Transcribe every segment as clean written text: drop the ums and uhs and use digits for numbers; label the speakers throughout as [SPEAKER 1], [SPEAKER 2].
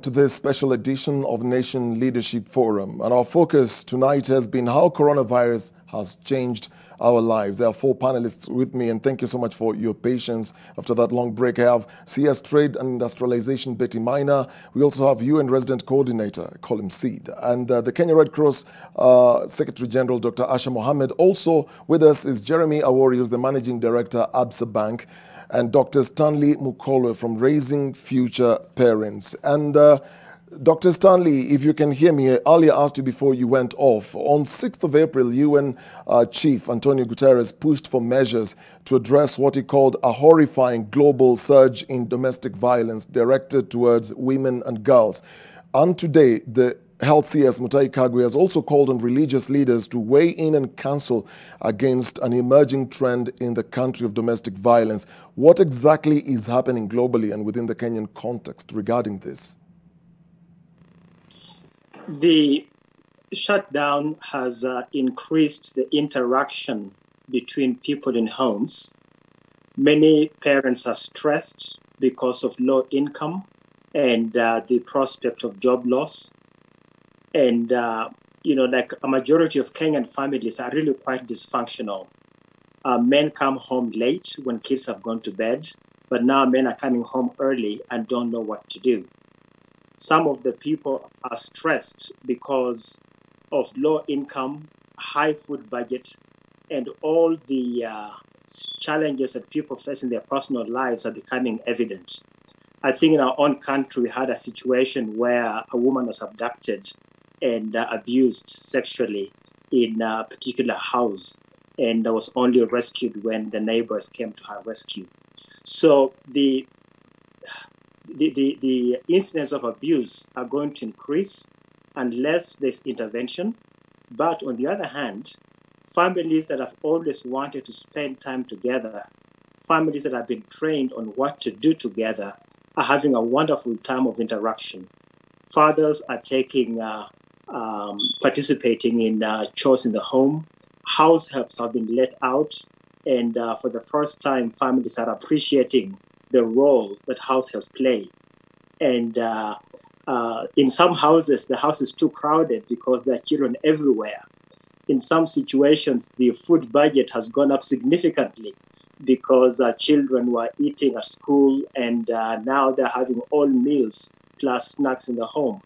[SPEAKER 1] to this special edition of Nation Leadership Forum. And our focus tonight has been how coronavirus has changed our lives. There are 4 panelists with me, and thank you so much for your patience after that long break. I have CS Trade and Industrialization, Betty Minor. We also have UN Resident Coordinator, Colin Seed, and the Kenya Red Cross Secretary General, Dr. Asha Mohammed. Also with us is Jeremy Awori, who's the Managing Director, Absa Bank, and Dr. Stanley Mukolwe from Raising Future Parents. And Dr. Stanley, if you can hear me, I earlier asked you before you went off. On 6th of April, UN Chief Antonio Guterres pushed for measures to address what he called a horrifying global surge in domestic violence directed towards women and girls. And today, the Health CS Mutahi Kagwe has also called on religious leaders to weigh in and counsel against an emerging trend in the country of domestic violence. What exactly is happening globally and within the Kenyan context regarding this?
[SPEAKER 2] The shutdown has increased the interaction between people in homes. Many parents are stressed because of low income and the prospect of job loss. And, like a majority of Kenyan families are really quite dysfunctional. Men come home late when kids have gone to bed, but now men are coming home early and don't know what to do. Some of the people are stressed because of low income, high food budget, and all the challenges that people face in their personal lives are becoming evident. I think in our own country, we had a situation where a woman was abducted and abused sexually in a particular house, and was only rescued when the neighbors came to her rescue. So the incidents of abuse are going to increase unless there's intervention. But on the other hand, families that have always wanted to spend time together, families that have been trained on what to do together, are having a wonderful time of interaction. Fathers are participating in chores in the home. House helps have been let out, and for the first time, families are appreciating the role that house helps play. And in some houses, the house is too crowded because there are children everywhere. In some situations, the food budget has gone up significantly because children were eating at school, and now they're having all meals plus snacks in the home.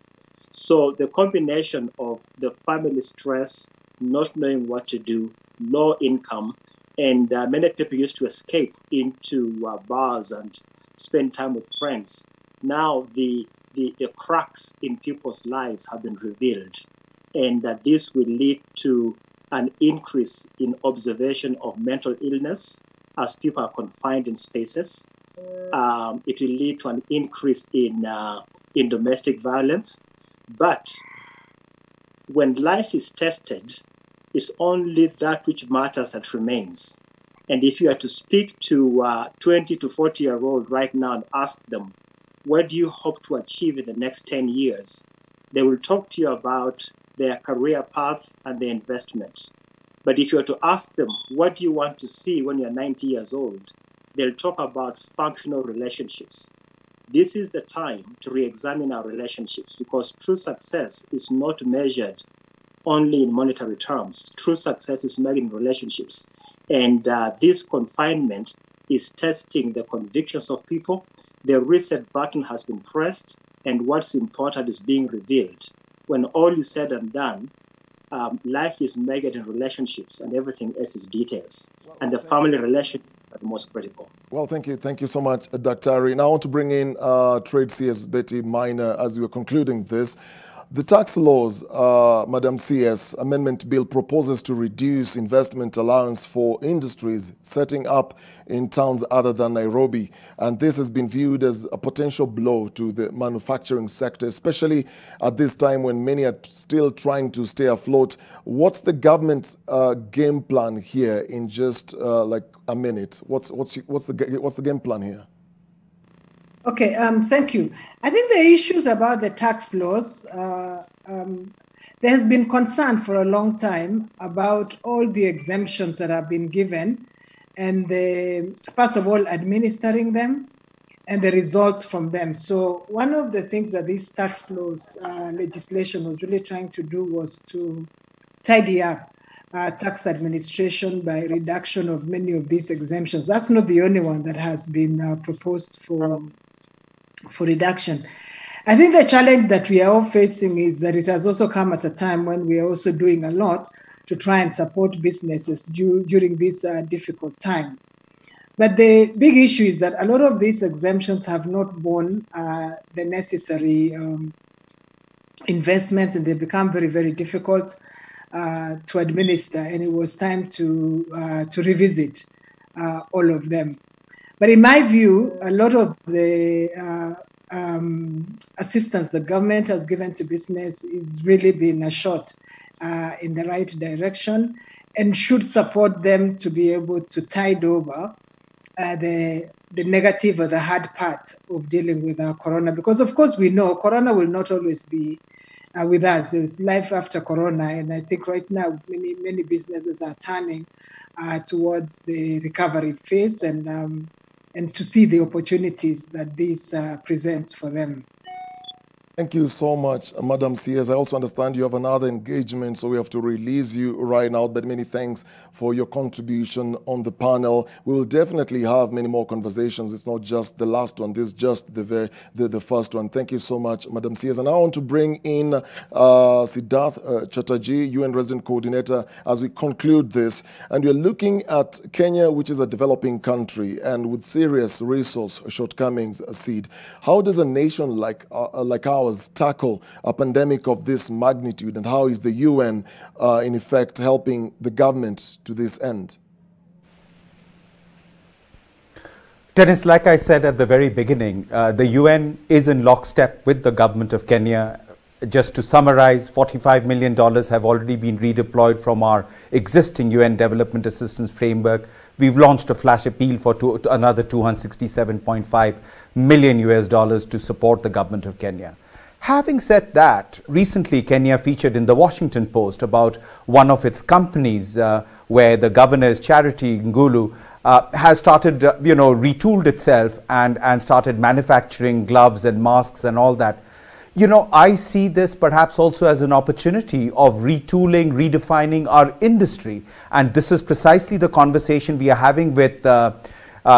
[SPEAKER 2] So the combination of the family stress, not knowing what to do, low income, and many people used to escape into bars and spend time with friends. Now the cracks in people's lives have been revealed, and this will lead to an increase in observation of mental illness as people are confined in spaces. It will lead to an increase in domestic violence. But when life is tested, it's only that which matters that remains. And if you are to speak to 20 to 40-year-old right now and ask them, what do you hope to achieve in the next 10 years? They will talk to you about their career path and their investment. But if you are to ask them, what do you want to see when you're 90 years old? They'll talk about functional relationships. This is the time to re-examine our relationships, because true success is not measured only in monetary terms. True success is measured in relationships. And this confinement is testing the convictions of people. The reset button has been pressed, and what's important is being revealed. When all is said and done, life is measured in relationships, and everything else is details. And the family relationship are the most critical.
[SPEAKER 1] Well, thank you. Thank you so much, Dr. Ari. Now I want to bring in Trade CS Betty Minor as we are concluding this. The tax laws, Madam CS, Amendment Bill proposes to reduce investment allowance for industries setting up in towns other than Nairobi. And this has been viewed as a potential blow to the manufacturing sector, especially at this time when many are still trying to stay afloat. What's the government's game plan here in just like a minute? What's the game plan here?
[SPEAKER 3] Okay, thank you. I think the issues about the tax laws, there has been concern for a long time about all the exemptions that have been given, and first of all, administering them, and the results from them. So one of the things that this tax laws legislation was really trying to do was to tidy up tax administration by reduction of many of these exemptions. That's not the only one that has been proposed for reduction. I think the challenge that we are all facing is that it has also come at a time when we are also doing a lot to try and support businesses during this difficult time. But the big issue is that a lot of these exemptions have not borne the necessary investments, and they become very, very difficult to administer. And it was time to revisit all of them. But in my view, a lot of the assistance the government has given to business is really been a shot in the right direction, and should support them to be able to tide over the negative or the hard part of dealing with corona. Because of course we know corona will not always be with us. There's life after corona, and I think right now many businesses are turning towards the recovery phase and to see the opportunities that this presents for them.
[SPEAKER 1] Thank you so much, Madam CS. I also understand you have another engagement, so we have to release you right now, but many thanks for your contribution on the panel. We will definitely have many more conversations. It's not just the last one. This is just the first one. Thank you so much, Madam CS. And I want to bring in Siddharth Chatterjee, UN Resident Coordinator, as we conclude this. And we're looking at Kenya, which is a developing country and with serious resource shortcomings, Sid. How does a nation like ours tackle a pandemic of this magnitude, and how is the UN in effect helping the government to this end?
[SPEAKER 4] Dennis, like I said at the very beginning, the UN is in lockstep with the government of Kenya. Just to summarize, $45 million have already been redeployed from our existing UN Development Assistance Framework. We've launched a flash appeal for another $267.5 million to support the government of Kenya. Having said that, recently Kenya featured in the Washington Post about one of its companies where the governor's charity, Ngulu, has started, retooled itself and started manufacturing gloves and masks and all that. I see this perhaps also as an opportunity of retooling, redefining our industry. And this is precisely the conversation we are having with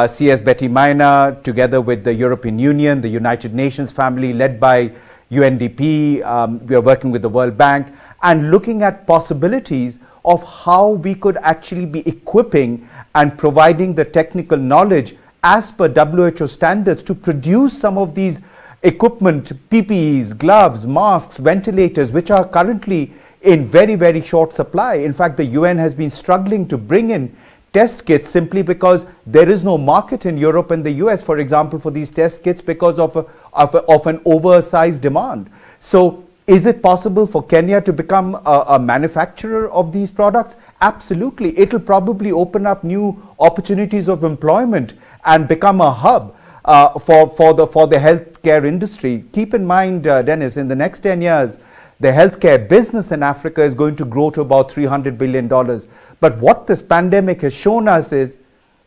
[SPEAKER 4] CS Betty Maina, together with the European Union, the United Nations family led by UNDP. We are working with the World Bank and looking at possibilities of how we could actually be equipping and providing the technical knowledge as per WHO standards to produce some of these equipment, PPEs, gloves, masks, ventilators, which are currently in very, very short supply. In fact, the UN has been struggling to bring in test kits simply because there is no market in Europe and the US, for example, for these test kits because of an oversized demand. So is it possible for Kenya to become a manufacturer of these products? Absolutely. It will probably open up new opportunities of employment and become a hub for the healthcare industry. Keep in mind, Dennis, in the next 10 years, the healthcare business in Africa is going to grow to about $300 billion. But what this pandemic has shown us is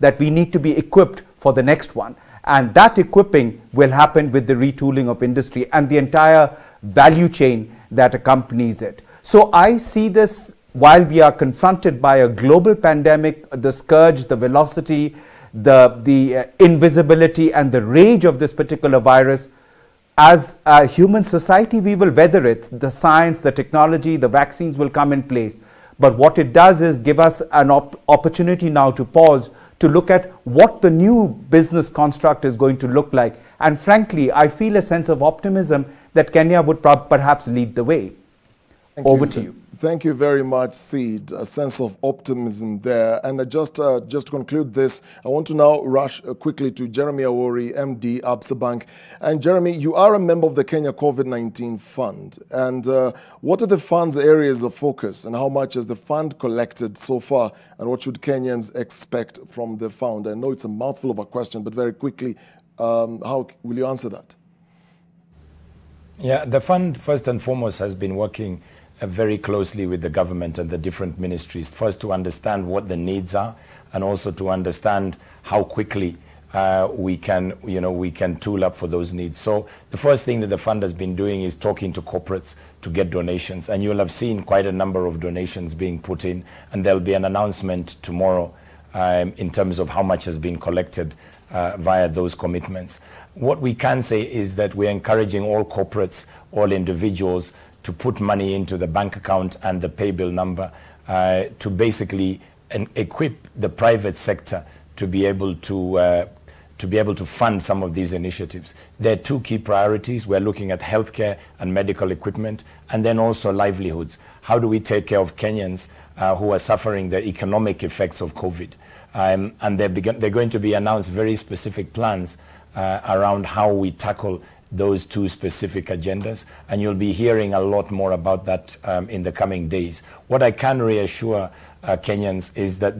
[SPEAKER 4] that we need to be equipped for the next one. And that equipping will happen with the retooling of industry and the entire value chain that accompanies it. So I see this, while we are confronted by a global pandemic, the scourge, the velocity, the invisibility and the rage of this particular virus, as a human society, we will weather it. The science, the technology, the vaccines will come in place. But what it does is give us an opportunity now to pause, to look at what the new business construct is going to look like. And frankly, I feel a sense of optimism that Kenya would perhaps lead the way. Over to you.
[SPEAKER 1] Thank you very much, Sid. A sense of optimism there. And just to conclude this, I want to now rush quickly to Jeremy Awori, MD, Absa Bank. And Jeremy, you are a member of the Kenya COVID-19 Fund. And what are the fund's areas of focus, and how much has the fund collected so far, and what should Kenyans expect from the fund? I know it's a mouthful of a question, but very quickly, how will you answer that?
[SPEAKER 5] Yeah, the fund, first and foremost, has been working very closely with the government and the different ministries, first to understand what the needs are, and also to understand how quickly we can tool up for those needs. So the first thing that the fund has been doing is talking to corporates to get donations, and you'll have seen quite a number of donations being put in, and there'll be an announcement tomorrow in terms of how much has been collected via those commitments. What we can say is that we're encouraging all corporates, all individuals to put money into the bank account and the pay bill number to basically equip the private sector to be able to fund some of these initiatives. There are two key priorities. We're looking at healthcare and medical equipment, and then also livelihoods. How do we take care of Kenyans who are suffering the economic effects of COVID? And they're going to be announced very specific plans around how we tackle those two specific agendas, and you'll be hearing a lot more about that in the coming days. What I can reassure Kenyans is that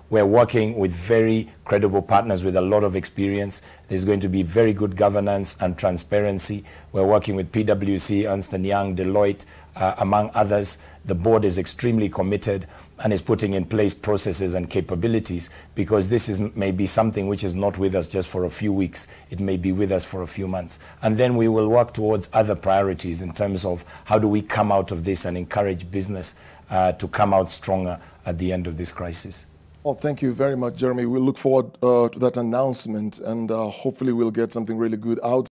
[SPEAKER 5] we're working with very credible partners with a lot of experience. There's going to be very good governance and transparency. We're working with PwC, Ernst & Young, Deloitte, among others. The board is extremely committed and is putting in place processes and capabilities, because this may be something which is not with us just for a few weeks. It may be with us for a few months. And then we will work towards other priorities in terms of how do we come out of this and encourage business to come out stronger at the end of this crisis.
[SPEAKER 1] Well, thank you very much, Jeremy. We look forward to that announcement, and hopefully we'll get something really good out.